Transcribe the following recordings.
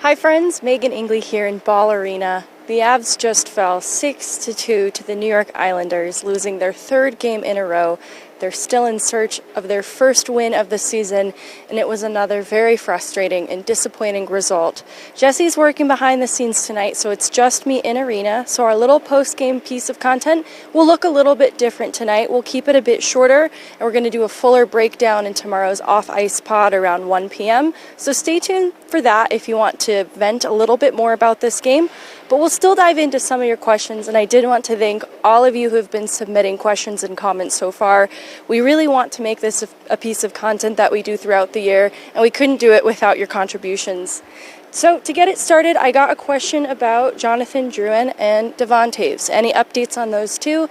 Hi friends, Meghan Angley here in Ball Arena. The Avs just fell 6-2 to the New York Islanders, losing their third game in a row. They're still in search of their first win of the season, and it was another very frustrating and disappointing result. Jesse's working behind the scenes tonight, so it's just me in arena, so our little post-game piece of content will look a little bit different tonight. We'll keep it a bit shorter, and we're going to do a fuller breakdown in tomorrow's off-ice pod around 1 p.m. So stay tuned for that if you want to vent a little bit more about this game. But we'll still dive into some of your questions, and I did want to thank all of you who have been submitting questions and comments so far. We really want to make this a piece of content that we do throughout the year, and we couldn't do it without your contributions. So to get it started, I got a question about Jonathan Drouin and Devon Toews. Any updates on those two?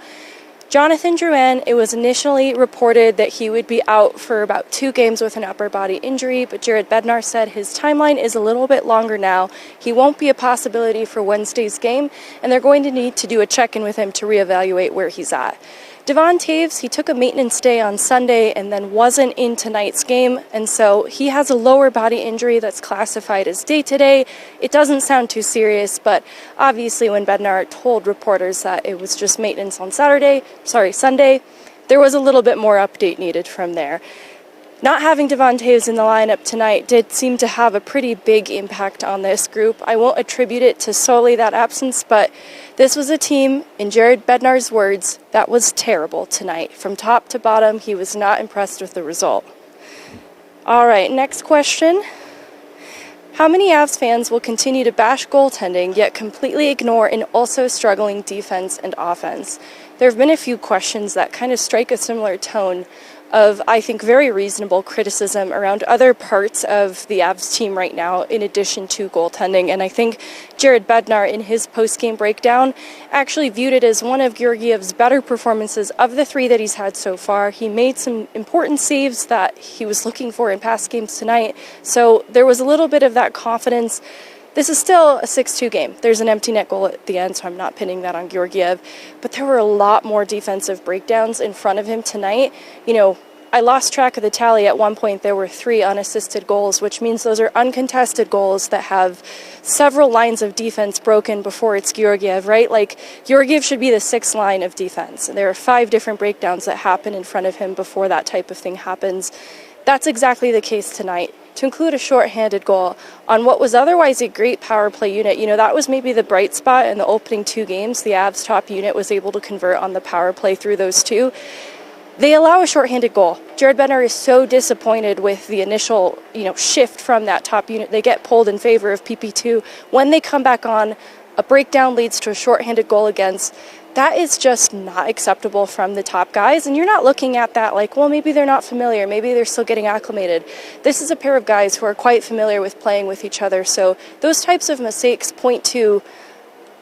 Jonathan Drouin, it was initially reported that he would be out for about 2 games with an upper body injury, but Jared Bednar said his timeline is a little bit longer now. He won't be a possibility for Wednesday's game, and they're going to need to do a check-in with him to reevaluate where he's at. Devon Toews, he took a maintenance day on Sunday and then wasn't in tonight's game, and so he has a lower body injury that's classified as day-to-day. It doesn't sound too serious, but obviously when Bednar told reporters that it was just maintenance on Sunday, there was a little bit more update needed from there. Not having Devon Toews in the lineup tonight did seem to have a pretty big impact on this group. I won't attribute it to solely that absence, but this was a team, in Jared Bednar's words, that was terrible tonight. From top to bottom, he was not impressed with the result. All right, next question. How many Avs fans will continue to bash goaltending, yet completely ignore an also struggling defense and offense? There have been a few questions that kind of strike a similar tone of, I think, very reasonable criticism around other parts of the Avs team right now, in addition to goaltending. And I think Jared Bednar, in his post-game breakdown, actually viewed it as one of Georgiev's better performances of the 3 that he's had so far. He made some important saves that he was looking for in past games tonight, so there was a little bit of that confidence. This is still a 6-2 game. There's an empty net goal at the end, so I'm not pinning that on Georgiev. But there were a lot more defensive breakdowns in front of him tonight. You know, I lost track of the tally. At one point there were 3 unassisted goals, which means those are uncontested goals that have several lines of defense broken before it's Georgiev, right? Like, Georgiev should be the 6th line of defense. There are 5 different breakdowns that happen in front of him before that type of thing happens. That's exactly the case tonight. To include a shorthanded goal on what was otherwise a great power play unit. You know, that was maybe the bright spot in the opening 2 games. The Avs' top unit was able to convert on the power play through those 2. They allow a shorthanded goal. Jared Bednar is so disappointed with the initial, shift from that top unit. They get pulled in favor of PP2. When they come back on, a breakdown leads to a shorthanded goal against. That is just not acceptable from the top guys, and you're not looking at that like, well, maybe they're not familiar, maybe they're still getting acclimated. This is a pair of guys who are quite familiar with playing with each other, so those types of mistakes point to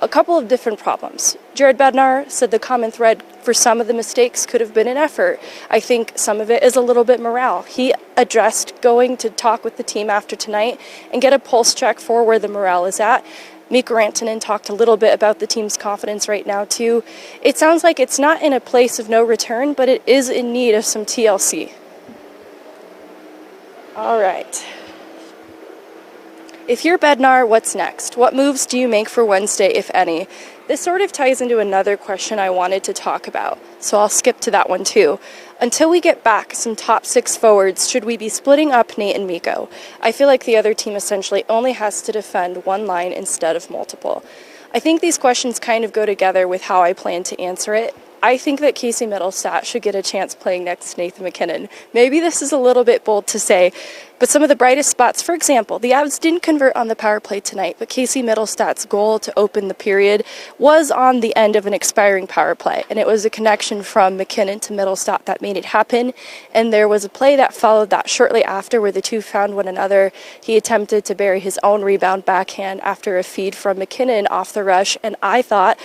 a couple of different problems. Jared Bednar said the common thread for some of the mistakes could have been an effort. I think some of it is a little bit morale. He addressed going to talk with the team after tonight and get a pulse check for where the morale is at. Mikko Rantanen talked a little bit about the team's confidence right now, too. It sounds like it's not in a place of no return, but it is in need of some TLC. All right. If you're Bednar, what's next? What moves do you make for Wednesday, if any? This sort of ties into another question I wanted to talk about, so I'll skip to that one too. Until we get back some top 6 forwards, should we be splitting up Nate and Mikko? I feel like the other team essentially only has to defend one line instead of multiple. I think these questions kind of go together with how I plan to answer it. I think that Casey Mittelstadt should get a chance playing next to Nathan MacKinnon. Maybe this is a little bit bold to say, but some of the brightest spots, for example, the Avs didn't convert on the power play tonight, but Casey Mittelstadt's goal to open the period was on the end of an expiring power play, and it was a connection from MacKinnon to Mittelstadt that made it happen, and there was a play that followed that shortly after where the two found one another. He attempted to bury his own rebound backhand after a feed from MacKinnon off the rush, and I thought,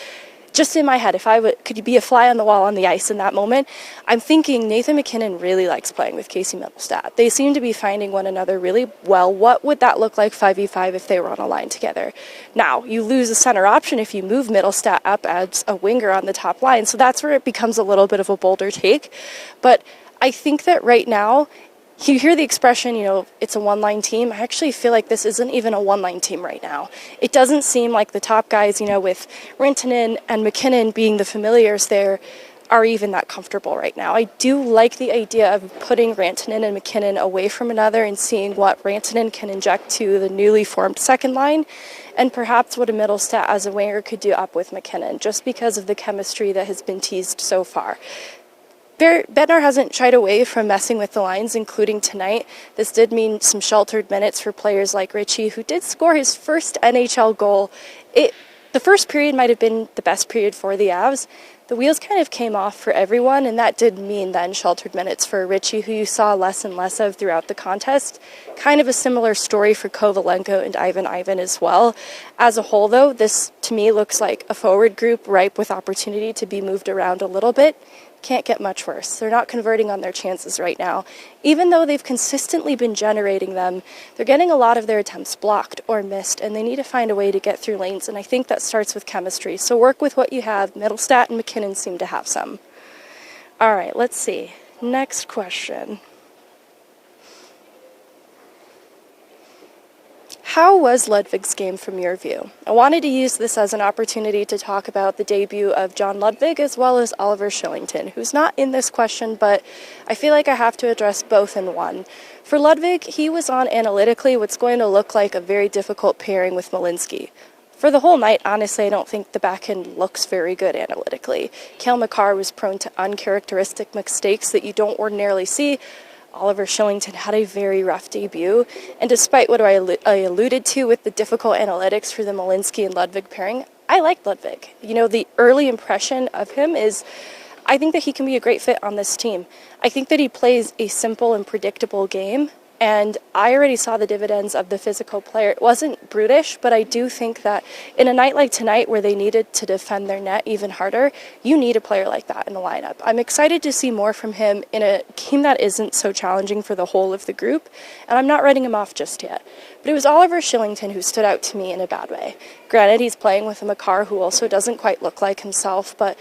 just in my head, if I could be a fly on the wall on the ice in that moment, I'm thinking Nathan MacKinnon really likes playing with Casey Mittelstadt. They seem to be finding one another really well. What would that look like 5v5 if they were on a line together? Now, you lose a center option if you move Mittelstadt up as a winger on the top line, so that's where it becomes a little bit of a bolder take. But I think that right now, you hear the expression, it's a one-line team. I actually feel like this isn't even a one-line team right now. It doesn't seem like the top guys, with Rantanen and McKinnon being the familiars there, are even that comfortable right now. I do like the idea of putting Rantanen and McKinnon away from another and seeing what Rantanen can inject to the newly formed second line, and perhaps what a Middlestat as a winger could do up with McKinnon, just because of the chemistry that has been teased so far. Bednar hasn't shied away from messing with the lines, including tonight. This did mean some sheltered minutes for players like Ritchie, who did score his first NHL goal. The first period might have been the best period for the Avs. The wheels kind of came off for everyone, and that did mean then sheltered minutes for Ritchie, who you saw less and less of throughout the contest. Kind of a similar story for Kovalenko and Ivan as well. As a whole, though, this to me looks like a forward group ripe with opportunity to be moved around a little bit. Can't get much worse. They're not converting on their chances right now. Even though they've consistently been generating them, they're getting a lot of their attempts blocked or missed, and they need to find a way to get through lanes, and I think that starts with chemistry. So work with what you have. Middlestat and McKinnon seem to have some. All right, let's see. Next question. How was Ludvig's game from your view? I wanted to use this as an opportunity to talk about the debut of John Ludvig as well as Oliver Kylington, who's not in this question, but I feel like I have to address both in one. For Ludvig, he was on analytically what's going to look like a very difficult pairing with Malinsky. For the whole night, honestly, I don't think the backhand looks very good analytically. Cale Makar was prone to uncharacteristic mistakes that you don't ordinarily see. Oliver Kylington had a very rough debut, and despite what I alluded to with the difficult analytics for the Malinsky and Ludvig pairing, I like Ludvig. The early impression of him is I think that he can be a great fit on this team. I think that he plays a simple and predictable game, and I already saw the dividends of the physical player. It wasn't brutish, but I do think that in a night like tonight where they needed to defend their net even harder, you need a player like that in the lineup. I'm excited to see more from him in a game that isn't so challenging for the whole of the group, and I'm not writing him off just yet. But it was Oliver Kylington who stood out to me in a bad way. Granted, he's playing with a Makar who also doesn't quite look like himself, but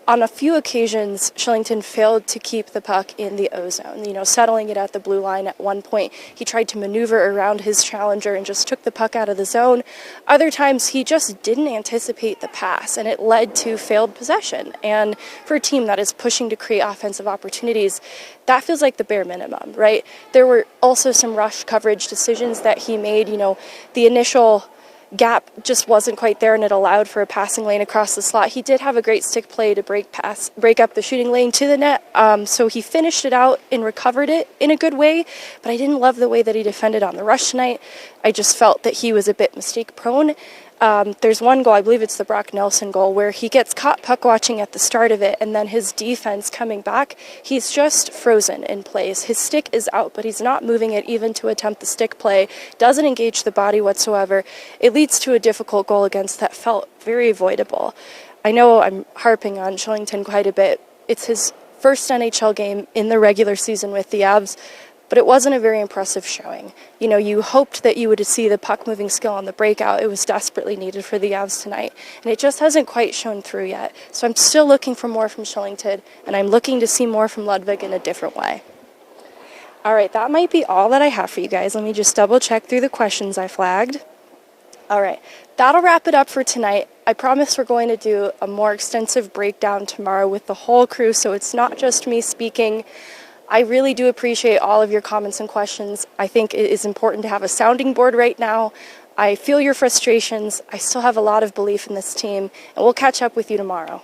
on a few occasions, Kylington failed to keep the puck in the O-zone, settling it at the blue line. At one point, he tried to maneuver around his challenger and just took the puck out of the zone. Other times, he just didn't anticipate the pass, and it led to failed possession. And for a team that is pushing to create offensive opportunities, that feels like the bare minimum, right? There were also some rush coverage decisions that he made. The initial gap just wasn't quite there, and it allowed for a passing lane across the slot. He did have a great stick play to break up the shooting lane to the net, so he finished it out and recovered it in a good way, but I didn't love the way that he defended on the rush tonight. I just felt that he was a bit mistake prone. There's one goal, I believe it's the Brock Nelson goal, where he gets caught puck watching at the start of it, and then his defense coming back, he's just frozen in place. His stick is out, but he's not moving it even to attempt the stick play, doesn't engage the body whatsoever. It leads to a difficult goal against that felt very avoidable. I know I'm harping on Kylington quite a bit. It's his first NHL game in the regular season with the Avs, but it wasn't a very impressive showing. You hoped that you would see the puck-moving skill on the breakout. It was desperately needed for the Avs tonight, and it just hasn't quite shown through yet. So I'm still looking for more from Kylington, and I'm looking to see more from Ludvig in a different way. All right, that might be all that I have for you guys. Let me just double-check through the questions I flagged. All right, that'll wrap it up for tonight. I promise we're going to do a more extensive breakdown tomorrow with the whole crew, so it's not just me speaking. I really do appreciate all of your comments and questions. I think it is important to have a sounding board right now. I feel your frustrations. I still have a lot of belief in this team, and we'll catch up with you tomorrow.